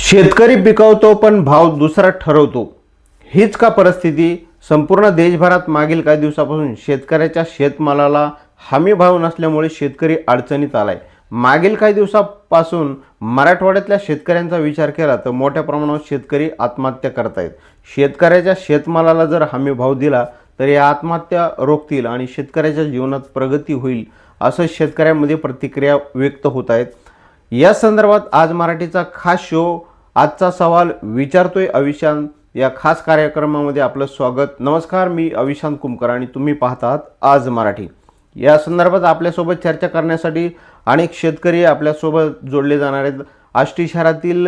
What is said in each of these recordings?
शेतकरी पिकवतो पण भाव दुसरा ठरवतो. हीच का परिस्थिती संपूर्ण देशभरात मागील काही दिवसापासून शेतकऱ्याच्या शेतमालाला हमी भाव नसल्यामुळे शेतकरी अडचणीत आलाय. मागील काही दिवसापासून मराठवाड्यातल्या शेतकऱ्यांचा विचार केला तर मोठ्या प्रमाणावर शेतकरी आत्महत्या करत आहेत. शेतकऱ्याच्या शेतमालाला जर हमी भाव दिला तर या आत्महत्या रोखतील आणि शेतकऱ्याच्या जीवनात प्रगती होईल असं शेतकऱ्यांमध्ये प्रतिक्रिया व्यक्त होत आहेत. या संदर्भात आज मराठीचा खास शो आजचा सवाल विचारतोय अविशांत या खास कार्यक्रमामध्ये आपलं स्वागत. नमस्कार, मी अविशांत कुमकर आणि तुम्ही पाहतात आज मराठी. या संदर्भात आपल्यासोबत चर्चा करण्यासाठी अनेक शेतकरी आपल्यासोबत जोडले जाणार आहेत. आष्टी शहरातील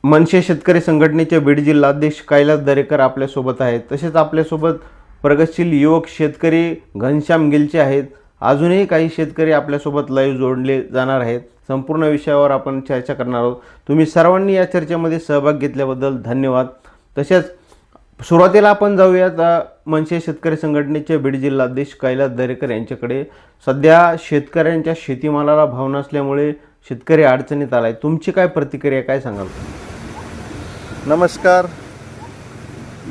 मनसे शेतकरी संघटनेचे बीड जिल्हाध्यक्ष कैलास दरेकर आपल्यासोबत आहेत. तसेच आपल्यासोबत प्रगतशील युवक शेतकरी घनश्याम गिलचे आहेत. अजूनही काही शेतकरी आपल्यासोबत लाईव्ह जोडले जाणार आहेत. संपूर्ण विषयावर आपण चर्चा करणार आहोत. तुम्ही सर्वांनी या चर्चेमध्ये सहभाग घेतल्याबद्दल धन्यवाद. तसेच सुरुवातीला आपण जाऊयात मनसे शेतकरी संघटनेचे बीड जिल्हाध्यक्ष कैलास दरेकर यांच्याकडे. सध्या शेतकऱ्यांच्या शेतीमालाला भाव नसल्यामुळे शेतकरी अडचणीत आलाय. तुमची काय प्रतिक्रिया, काय सांगाल? नमस्कार.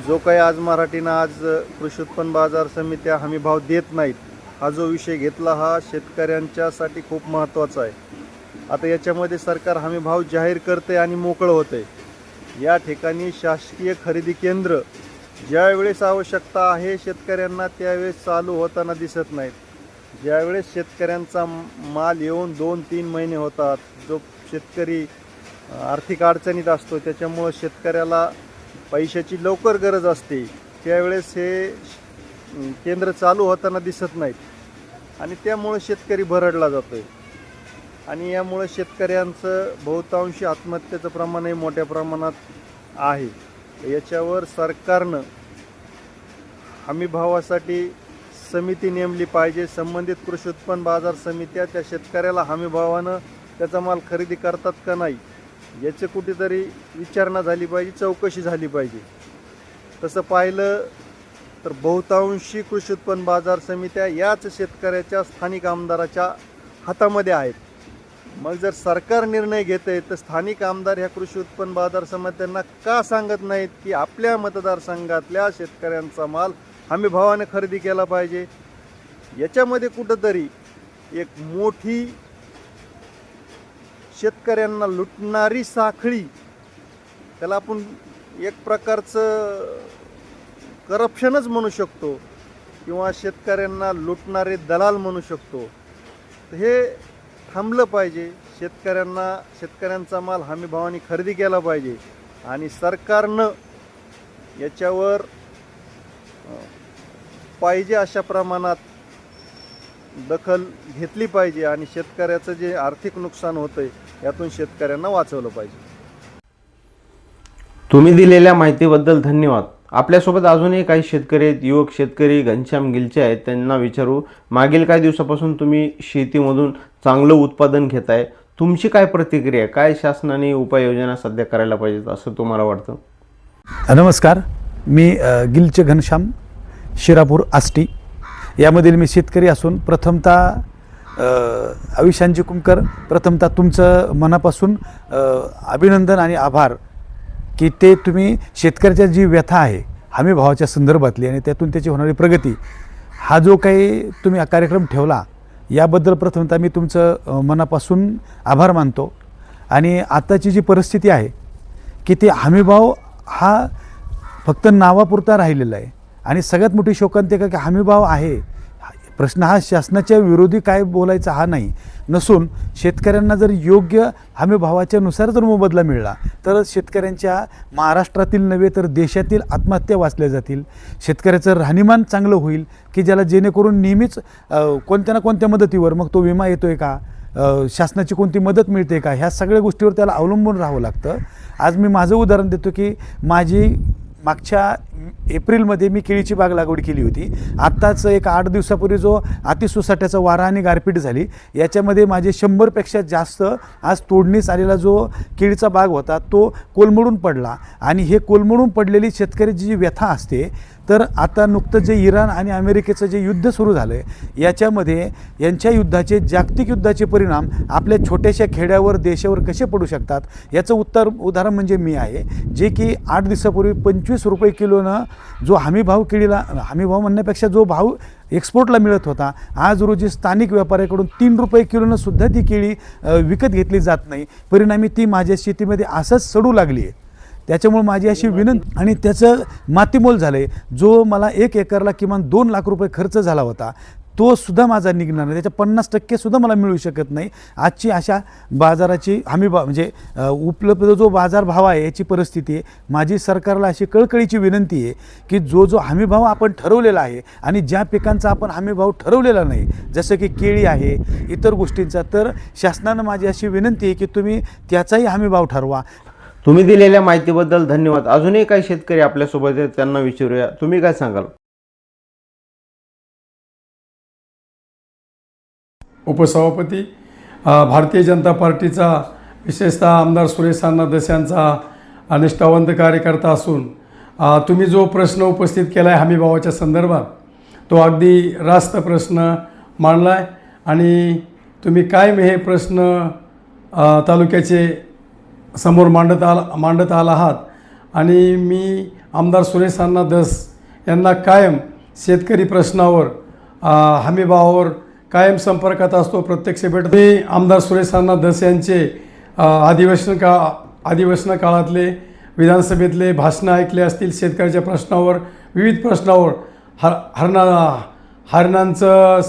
जो काही आज मराठीनं आज कृषी उत्पन्न बाजार समित्या हमी भाव देत नाहीत हा जो विषय घेतला हा शेतकऱ्यांच्यासाठी खूप महत्त्वाचा आहे. आता याच्यामध्ये सरकार हमी भाव जाहीर करते आणि मोकळं होते. या ठिकाणी शासकीय खरेदी केंद्र ज्यावेळेस आवश्यकता आहे शेतकऱ्यांना त्यावेळेस चालू होताना दिसत नाहीत. ज्यावेळेस शेतकऱ्यांचा माल येऊन 2-3 महिने होतात, जो शेतकरी आर्थिक अडचणीत असतो त्याच्यामुळं शेतकऱ्याला पैशाची लवकर गरज असते, त्यावेळेस हे केंद्र चालू होताना दिसत नाहीत आणि त्यामुळं शेतकरी भरडला जातो आहे आणि यामुळं शेतकऱ्यांचं बहुतांशी आत्महत्येचं प्रमाणही मोठ्या प्रमाणात आहे. याच्यावर सरकारनं हमीभावासाठी समिती नेमली पाहिजे. संबंधित कृषी उत्पन्न बाजार समित्या त्या शेतकऱ्याला हमीभावानं त्याचा माल खरेदी करतात का नाही याची कुठेतरी विचारणा झाली पाहिजे, चौकशी झाली पाहिजे. तसं पाहिलं तर बहुतांशी कृषी उत्पन्न बाजार समित्या याच शेतकऱ्याच्या स्थानिक आमदाराच्या हातामध्ये आहेत. मग जर सरकार निर्णय घेते तर स्थानिक आमदार ह्या कृषी उत्पन्न बाजार समित्यांना का सांगत नाहीत की आपल्या मतदारसंघातल्या शेतकऱ्यांचा माल हमी भावाने खरेदी केला पाहिजे? याच्यामध्ये कुठंतरी एक मोठी शेतकऱ्यांना लुटणारी साखळी, त्याला आपण एक प्रकारचं करप्शनच म्हणू शकतो किंवा शेतकऱ्यांना लुटणारे दलाल म्हणू शकतो. हे थांबलं पाहिजे. शेतकऱ्यांचा माल हमी भावाने खरेदी केला पाहिजे आणि सरकारनं याच्यावर पाहिजे अशा प्रमाणात दखल घेतली पाहिजे आणि शेतकऱ्याचं जे आर्थिक नुकसान होतंय यातून शेतकऱ्यांना वाचवलं पाहिजे. तुम्ही दिलेल्या माहितीबद्दल धन्यवाद. आपल्यासोबत अजूनही काही शेतकरी आहेत. युवक शेतकरी घनश्याम गिलचे आहेत. त्यांना विचारू, मागील काही दिवसापासून तुम्ही शेतीमधून चांगलं उत्पादन घेताय. तुमची काय प्रतिक्रिया, काय शासनाने उपाययोजना सध्या करायला पाहिजेत असं तुम्हाला वाटतं? नमस्कार, मी गिलचे घनश्याम, शिरापूर आष्टी यामधील मी शेतकरी असून प्रथमतः अविशांतजी कुमकर, प्रथमतः तुमचं मनापासून अभिनंदन आणि आभार की ते तुम्ही शेतकऱ्याच्या जी व्यथा आहे हमी भावाच्या संदर्भातली आणि त्यातून त्याची होणारी प्रगती, हा जो काही तुम्ही कार्यक्रम ठेवला याबद्दल प्रथमतः मी तुमचं मनापासून आभार मानतो. आणि आताची जी परिस्थिती आहे की ते हमीभाव हा फक्त नावापुरता राहिलेला आहे आणि सगळ्यात मोठी शोकांतिका की हमीभाव आहे, प्रश्न हा शासनाच्या विरोधी काय बोलायचा हा नाही नसून शेतकऱ्यांना जर योग्य हमीभावाच्या नुसार जर मोबदला मिळाला तर शेतकऱ्यांच्या महाराष्ट्रातील नव्हे तर देशातील आत्महत्या वाचल्या जातील. शेतकऱ्याचं राहणीमान चांगलं होईल की ज्याला जेणेकरून नेहमीच कोणत्या ना कोणत्या मदतीवर, मग तो विमा येतोय का, शासनाची कोणती मदत मिळते का, ह्या सगळ्या गोष्टीवर त्याला अवलंबून राहावं लागतं. आज मी माझं उदाहरण देतो की माझी मागच्या एप्रिलमध्ये मी केळीची बाग लागवड केली होती. आत्ताच एक 8 दिवसापूर्वी जो अतिसोसाट्याचा वारा आणि गारपीट झाली याच्यामध्ये माझे 100पेक्षा जास्त आज तोडणीस आलेला जो केळीचा बाग होता तो कोलमडून पडला आणि हे कोलमडून पडलेली शेतकऱ्याची जी व्यथा असते तर आता नुकतं जे इराण आणि अमेरिकेचं जे युद्ध सुरू झालं आहे याच्यामध्ये यांच्या युद्धाचे जागतिक युद्धाचे परिणाम आपल्या छोट्याशा खेड्यावर देशावर कसे पडू शकतात याचं उदाहरण म्हणजे मी आहे, जे की 8 दिवसापूर्वी 25 रुपये किलोनं जो हमीभाव केळीला, हमीभाव म्हणण्यापेक्षा जो भाव एक्सपोर्टला मिळत होता, आज रोजी स्थानिक व्यापाऱ्याकडून 3 रुपये किलोनं सुद्धा ती केळी विकत घेतली जात नाही. परिणामी ती माझ्या शेतीमध्ये असंच सडू लागली आहे. त्याच्यामुळे माझी अशी विनंती, आणि त्याचं मातीमोल झालं आहे. जो मला 1 एकरला किमान 2 लाख रुपये खर्च झाला होता तो सुद्धा माझा निघणार नाही, त्याच्या 50% सुद्धा मला मिळू शकत नाही. आजची अशा बाजाराची हमीभाव म्हणजे उपलब्ध जो बाजारभाव आहे याची परिस्थिती आहे. माझी सरकारला अशी कळकळीची विनंती आहे की जो हमीभाव आपण ठरवलेला आहे आणि ज्या पिकांचा आपण हमीभाव ठरवलेला नाही, जसं की केळी आहे, इतर गोष्टींचा, तर शासनानं माझी अशी विनंती आहे की तुम्ही त्याचाही हमीभाव ठरवा. तुम्ही दिलेल्या माहितीबद्दल धन्यवाद. अजूनही काही शेतकरी आपल्यासोबत आहेत, त्यांना विचारूया. तुम्ही काय सांगाल? उपसभापती, भारतीय जनता पार्टीचा विशेषतः आमदार सुरेश अण्णा धस यांचा निष्ठावंत कार्यकर्ता असून तुम्ही जो प्रश्न उपस्थित केला आहे हमीभावाच्या संदर्भात, तो अगदी रास्त प्रश्न मांडला आहे आणि तुम्ही कायम हे प्रश्न तालुक्याचे समोर मांडत आला आहात. आणि मी आमदार सुरेश अण्णा धस यांना कायम शेतकरी प्रश्नावर, हमीभावावर कायम संपर्कात असतो, प्रत्यक्ष भेटतो. मी आमदार सुरेश अण्णा धस यांचे अधिवेशन काळातले विधानसभेतले भाषणं ऐकले असतील. शेतकऱ्याच्या प्रश्नावर, विविध प्रश्नावर, हरणांचं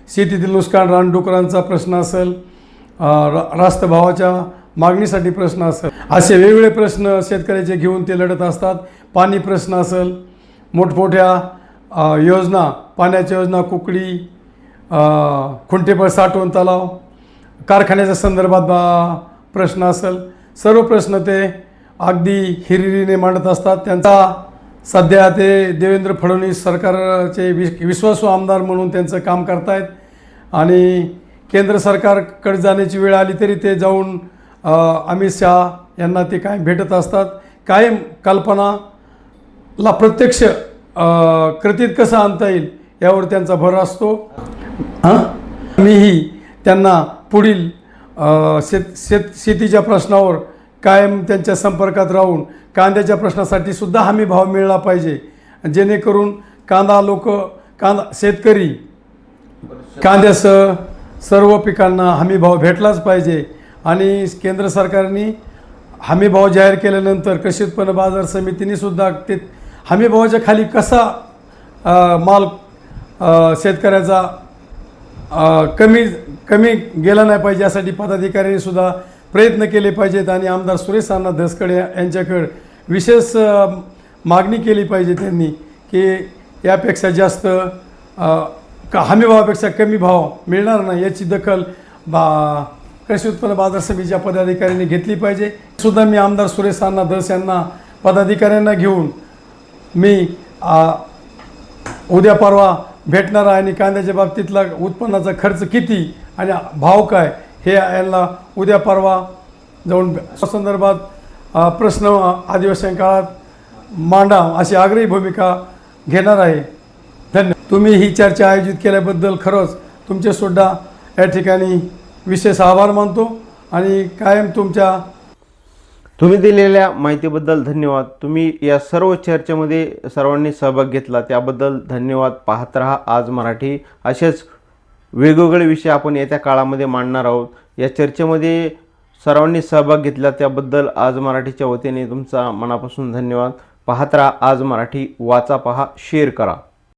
शेतीतील नुकसान, रानडुकरांचा प्रश्न असेल, रास्त भावाच्या मागणीसाठी प्रश्न असेल, असे वेगवेगळे प्रश्न शेतकऱ्याचे घेऊन ते लढत असतात. पाणी प्रश्न असेल, मोठमोठ्या योजना, पाण्याच्या योजना, कुकडी, खुंटेपर साठवण तलाव, कारखान्याच्या संदर्भात प्रश्न असेल, सर्व प्रश्न ते अगदी हिरिरीने मांडत असतात. त्यांचा सध्या ते देवेंद्र फडणवीस सरकारचे विश्वासू आमदार म्हणून त्यांचं काम करतायत आणि केंद्र सरकारकडे जाण्याची वेळ आली तरी ते जाऊन अमित शहा यांना ते कायम भेटत असतात. कायम कल्पनाला प्रत्यक्ष कृतीत कसं आणता येईल यावर त्यांचा भर असतो. मीही त्यांना पुढील शेतीच्या प्रश्नावर कायम त्यांच्या संपर्कात राहून कांद्याच्या प्रश्नासाठी सुद्धा हमी भाव मिळाला पाहिजे, जेणेकरून शेतकरी कांद्यासह सर्व पिकांना हमी भाव भेटलाच पाहिजे. आणि केंद्र सरकारने हमी भाव जाहीर केल्यानंतर कृषी उत्पन्न बाजार समितीने सुद्धा ते हमी भावाच्या खाली कसा माल शेतकऱ्याचा कमी गेला नाही पाहिजे यासाठी पदाधिकाऱ्यांनी सुद्धा प्रयत्न केले पाहिजेत. आणि आमदार सुरेश अण्णा धसकडे यांच्याकडे विशेष मागणी केली पाहिजे त्यांनी की यापेक्षा जास्त हमी भावापेक्षा कमी भाव मिळणार नाही याची दखल कृषी उत्पन्न बाजार समितीच्या पदाधिकाऱ्यांनी घेतली पाहिजे. सुद्धा मी आमदार सुरेश अण्णा धस यांना पदाधिकाऱ्यांना घेऊन मी उद्या परवा भेटणार आहे आणि कांद्याच्या बाबतीतला उत्पन्नाचा खर्च किती आणि भाव काय हे यांना उद्या परवा जाऊन संदर्भात प्रश्न अधिवेशन काळात मांडा अशी आग्रही भूमिका घेणार आहे. धन्यवाद. तुम्ही ही चर्चा आयोजित केल्याबद्दल खरंच तुमचे सुद्धा या ठिकाणी विशेष आभार मानतो आणि कायम तुम्ही दिलेल्या माहितीबद्दल धन्यवाद. तुम्ही या सर्व चर्चेमध्ये सर्वांनी सहभाग घेतला त्याबद्दल धन्यवाद. पाहत रहा आज मराठी. असेच वेगवेगळे विषय आपण येत्या काळामध्ये मांडणार आहोत. या चर्चेमध्ये सर्वांनी सहभाग घेतला त्याबद्दल आज मराठीच्या वतीने तुमचा मनापासून धन्यवाद. पाहत रहा आज मराठी. वाचा, पहा, शेअर करा.